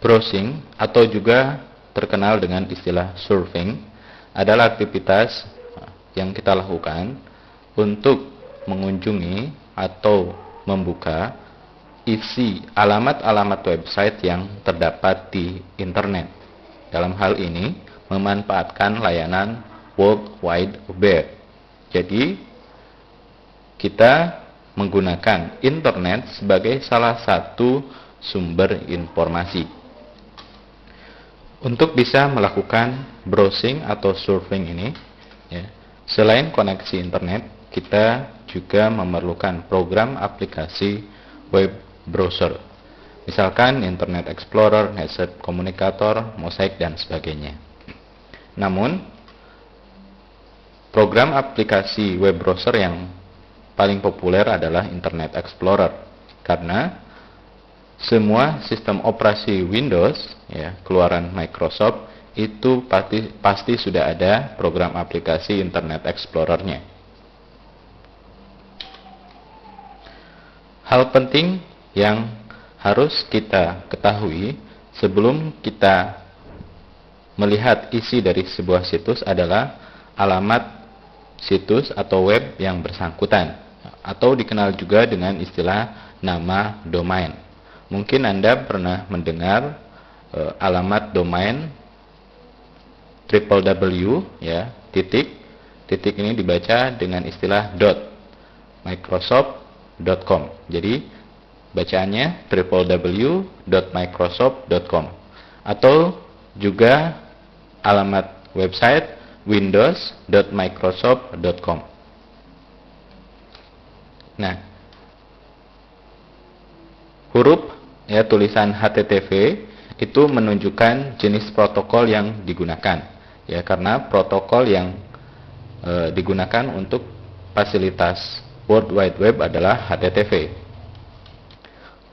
Browsing atau juga terkenal dengan istilah surfing adalah aktivitas yang kita lakukan untuk mengunjungi atau membuka isi alamat-alamat website yang terdapat di internet. Dalam hal ini memanfaatkan layanan World Wide Web. Jadi kita menggunakan internet sebagai salah satu sumber informasi. Untuk bisa melakukan browsing atau surfing ini, ya, selain koneksi internet, kita juga memerlukan program aplikasi web browser. Misalkan Internet Explorer, Netscape Communicator, Mosaic, dan sebagainya. Namun, program aplikasi web browser yang paling populer adalah Internet Explorer, karena semua sistem operasi Windows, ya, keluaran Microsoft, itu pasti sudah ada program aplikasi Internet Explorer-nya. Hal penting yang harus kita ketahui sebelum kita melihat isi dari sebuah situs adalah alamat situs atau web yang bersangkutan, atau dikenal juga dengan istilah nama domain. Mungkin Anda pernah mendengar alamat domain www, ya, titik ini dibaca dengan istilah .microsoft.com. Jadi bacaannya www.microsoft.com, atau juga alamat website windows.microsoft.com. Nah, huruf, ya, tulisan HTTP itu menunjukkan jenis protokol yang digunakan, ya, karena protokol yang digunakan untuk fasilitas World Wide Web adalah HTTP.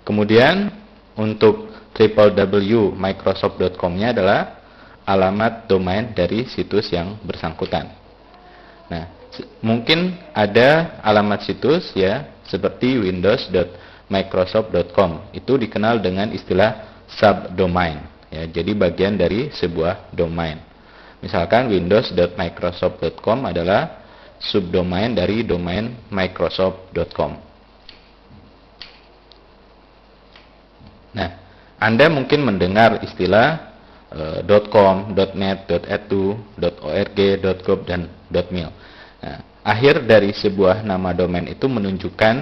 Kemudian untuk www.microsoft.com-nya adalah alamat domain dari situs yang bersangkutan. Nah, mungkin ada alamat situs, ya, seperti windows.microsoft.com. Itu dikenal dengan istilah subdomain, ya, jadi bagian dari sebuah domain. Misalkan windows.microsoft.com adalah subdomain dari domain microsoft.com. Nah, Anda mungkin mendengar istilah .com, .net, .edu, .org, .gov, dan .mil. Nah, akhir dari sebuah nama domain itu menunjukkan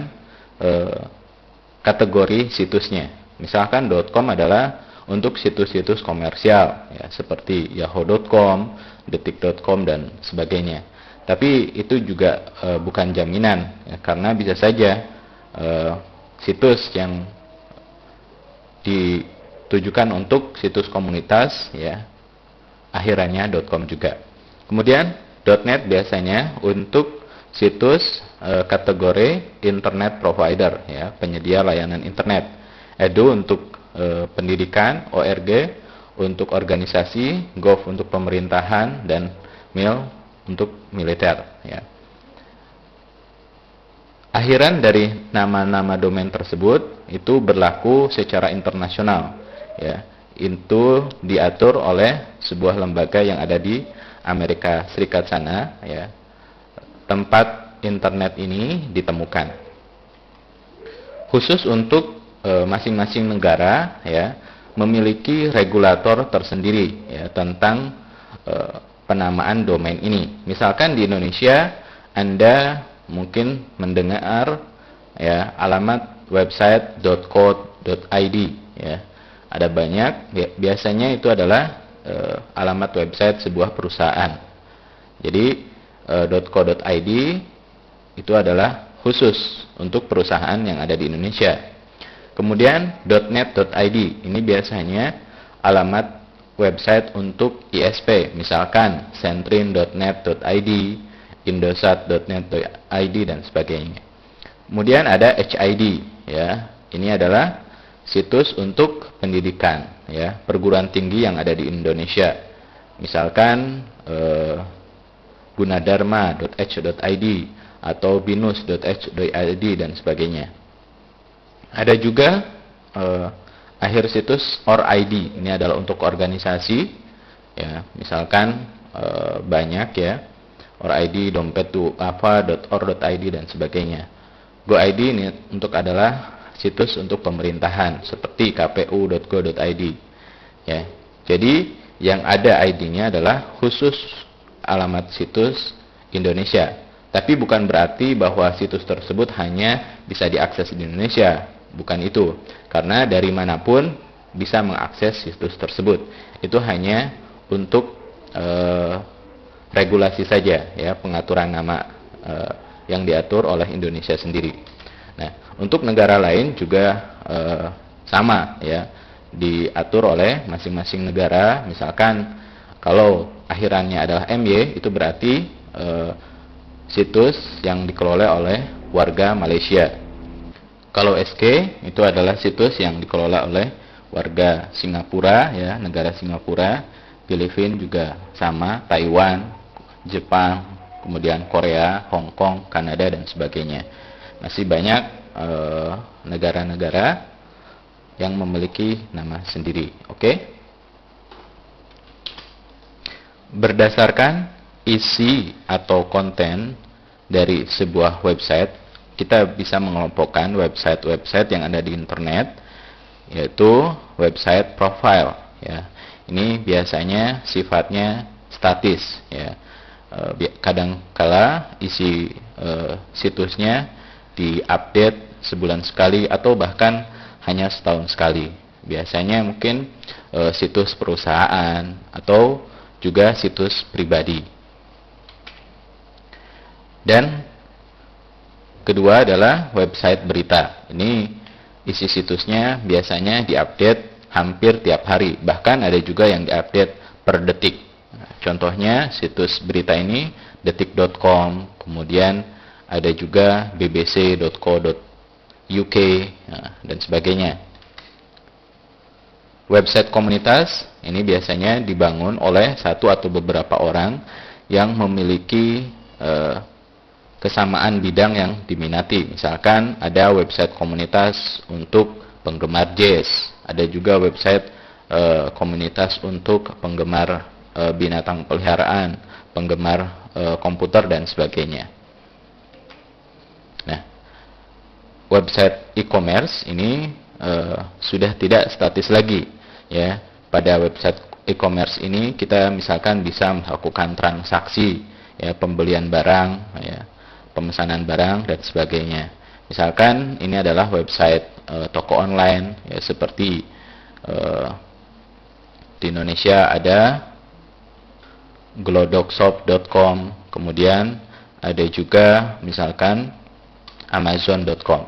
kategori situsnya. Misalkan .com adalah untuk situs-situs komersial, ya, seperti yahoo.com, detik.com, dan sebagainya. Tapi itu juga bukan jaminan, ya, karena bisa saja situs yang ditujukan untuk situs komunitas, ya, akhirannya .com juga. Kemudian .net biasanya untuk situs kategori internet provider, ya, penyedia layanan internet. Edu untuk pendidikan, org untuk organisasi, gov untuk pemerintahan, dan mil untuk militer, ya. Akhiran dari nama-nama domain tersebut itu berlaku secara internasional, ya. Itu diatur oleh sebuah lembaga yang ada di Amerika Serikat sana, ya. Tempat internet ini ditemukan. Khusus untuk masing-masing negara, ya, memiliki regulator tersendiri, ya, tentang penamaan domain ini. Misalkan di Indonesia Anda mungkin mendengar, ya, alamat website .co.id, ya. Ada banyak, biasanya itu adalah alamat website sebuah perusahaan. Jadi .co.id itu adalah khusus untuk perusahaan yang ada di Indonesia. Kemudian .net.id ini biasanya alamat website untuk ISP, misalkan sentrin.net.id, indosat.net.id, dan sebagainya. Kemudian ada HID, ya. Ini adalah situs untuk pendidikan, ya, perguruan tinggi yang ada di Indonesia. Misalkan gunadarma.h.id atau binus.h.id dan sebagainya. Ada juga akhir situs or ID. Ini adalah untuk organisasi, ya, misalkan banyak ya, or ID, dompet.apa.or.id dan sebagainya. GoID ini untuk adalah situs untuk pemerintahan seperti kpu.go.id, ya. Jadi yang ada ID-nya adalah khusus alamat situs Indonesia. Tapi bukan berarti bahwa situs tersebut hanya bisa diakses di Indonesia. Bukan itu. Karena dari manapun bisa mengakses situs tersebut. Itu hanya untuk regulasi saja, ya, pengaturan nama yang diatur oleh Indonesia sendiri. Nah, untuk negara lain juga sama, ya, diatur oleh masing-masing negara. Misalkan kalau akhirannya adalah MY, itu berarti situs yang dikelola oleh warga Malaysia. Kalau SK itu adalah situs yang dikelola oleh warga Singapura, ya, negara Singapura. Filipina juga sama, Taiwan, Jepang, kemudian Korea, Hong Kong, Kanada dan sebagainya. Masih banyak negara-negara yang memiliki nama sendiri. Oke? Berdasarkan isi atau konten dari sebuah website, kita bisa mengelompokkan website-website yang ada di internet, yaitu website profile, ya. Ini biasanya sifatnya statis, ya. Kadang-kala isi situsnya diupdate sebulan sekali atau bahkan hanya setahun sekali. Biasanya mungkin situs perusahaan atau juga situs pribadi. Dan kedua adalah website berita. Ini isi situsnya biasanya diupdate hampir tiap hari. Bahkan ada juga yang diupdate per detik. Contohnya situs berita ini detik.com, kemudian ada juga bbc.co.uk, dan sebagainya. Website komunitas ini biasanya dibangun oleh satu atau beberapa orang yang memiliki kesamaan bidang yang diminati. Misalkan ada website komunitas untuk penggemar jazz, ada juga website komunitas untuk penggemar binatang peliharaan, penggemar komputer dan sebagainya. Nah, website e-commerce ini sudah tidak statis lagi, ya. Pada website e-commerce ini kita misalkan bisa melakukan transaksi, ya, pembelian barang, ya, pemesanan barang dan sebagainya. Misalkan ini adalah website toko online, ya, seperti di Indonesia ada glodokshop.com, kemudian ada juga misalkan amazon.com.